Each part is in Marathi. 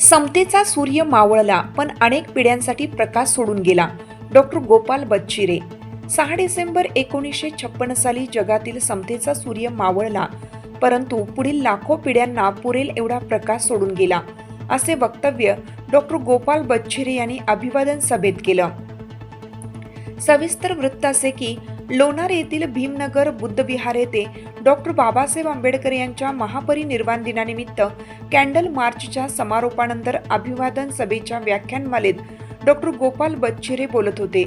समतेचा सूर्य मावळला पण अनेक पिढ्यांसाठी प्रकाश सोडून गेला. डॉक्टर गोपाल बच्चिरे. 6 डिसेंबर 1956 साली जगातील समतेचा सूर्य मावळला, परंतु पुढील लाखो पिढ्यांना पुरेल एवढा प्रकाश सोडून गेला, असे वक्तव्य डॉक्टर गोपाल बच्चिरे यांनी अभिवादन सभेत केलं. सविस्तर वृत्त असे की लोणार येथील भीमनगर बुद्धविहार येथे डॉक्टर बाबासाहेब आंबेडकर यांच्या महापरिनिर्वाण दिनानिमित्त कॅन्डल मार्चच्या समारोपानंतर अभिवादन सभेच्या व्याख्यानमालेत डॉक्टर गोपाल बच्चिरे बोलत होते.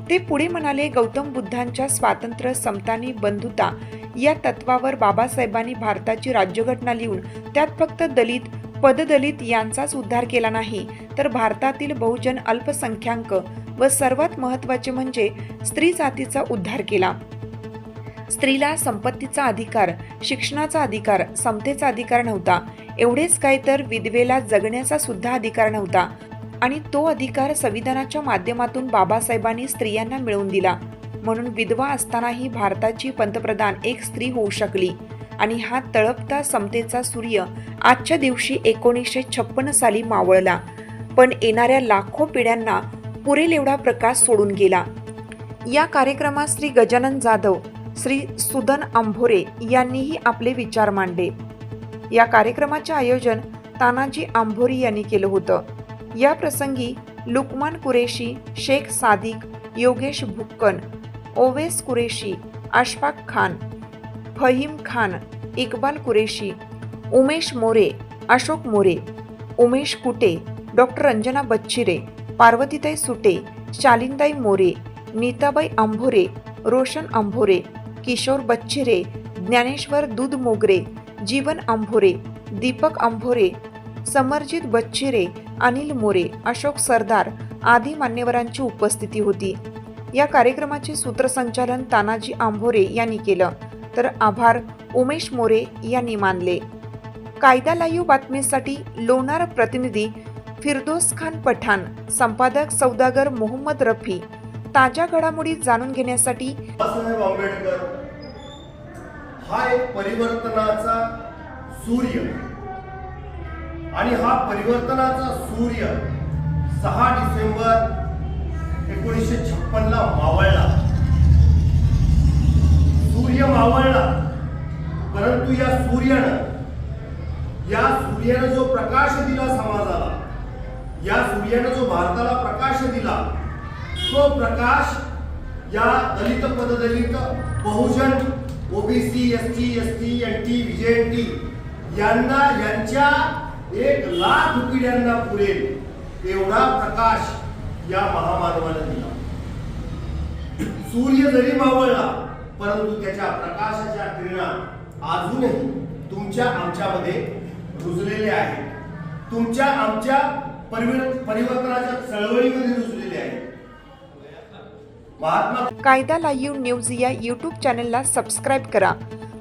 ते पुढे म्हणाले, गौतम बुद्धांच्या स्वातंत्र्य, समता आणि बंधुता या तत्वावर बाबासाहेबांनी भारताची राज्यघटना लिहून त्यात फक्त दलित, पददलित यांचाच उद्धार केला नाही, तर भारतातील बहुजन, अल्पसंख्याक व सर्वात महत्त्वाचे म्हणजे स्त्री जातीचा उद्धार केला. स्त्रीला संपत्तीचा अधिकार, शिक्षणाचा अधिकार, समतेचा अधिकार नव्हता. एवढेच काय तर विधवेला जगण्याचा सुद्धा अधिकार नव्हता, आणि तो अधिकार संविधानाच्या माध्यमातून बाबासाहेबांनी स्त्रियांना मिळवून दिला. म्हणून विधवा असतानाही भारताची पंतप्रधान एक स्त्री होऊ शकली. आणि हा तळपता समतेचा सूर्य आजच्या दिवशी 1956 साली मावळला, पण येणाऱ्या लाखो पिढ्यांना पुरेल एवढा प्रकाश सोडून गेला. या कार्यक्रमात श्री गजानन जाधव, श्री सुदन आंभोरे यांनीही आपले विचार मांडले. या कार्यक्रमाचे आयोजन तानाजी आंभोरी यांनी केलं होतं. या प्रसंगी लुकमान कुरेशी, शेख सादिक, योगेश भुक्कन, ओवेस कुरेशी, अशफाक खान, फहीम खान, इक्बाल कुरेशी, उमेश मोरे, अशोक मोरे, उमेश कुटे, डॉक्टर रंजना बच्चिरे, पार्वतीताई सुटे, शालिनताई मोरे, नीताबाई आंभोरे, रोशन आंभोरे, किशोर बच्चिरे, ज्ञानेश्वर दूध मोगरे, जीवन आंभोरे, दीपक आंभोरे, समरजित बच्चिरे, अनिल मोरे, अशोक सरदार आदी मान्यवरांची उपस्थिती होती. या कार्यक्रमाचे सूत्रसंचालन तानाजी आंभोरे यांनी केलं, तर आभार उमेश मोरे यांनी मानले. कायदा लाईव्ह बातमीसाठी लोणार प्रतिनिधी फिरदोस खान पठाण, संपादक सौदागर मोहम्मद रफी. ताज्या घडामोडी जाणून घेण्यासाठी बाबासाहेब आंबेडकर हा एक परिवर्तनाचा सूर्य, आणि हा परिवर्तनाचा सूर्य 6 डिसेंबर 1956 ला मावळला. सूर्य मावळला, परंतु या सूर्यानं जो प्रकाश दिला समाजाला, या सूर्यानं जो भारताला प्रकाश दिला, तो प्रकाश या दलित, पददलित, बहुजन, ओबीसी, एसटी, एनटी, व्हीजेएनटी यांच्या 1 लाख पिढ्यांना पुरेल एवढा प्रकाश या महामानवानं दिला. सूर्य जरी मावळला, परंतु त्याच्या प्रकाशाच्या किरणा अजूनही तुमच्या आमच्यामध्ये रुजलेले आहेत. तुमच्या आमच्या परिवर्तनाच्या चळवळीमध्ये रुजलेले आहेत. महात्मा कायदा लाईव्ह न्यूज या यूट्यूब चॅनलला सबस्क्राईब करा.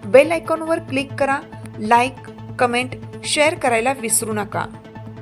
बेल आयकॉनवर क्लिक करा. लाईक, कमेंट, शेअर करायला विसरू नका.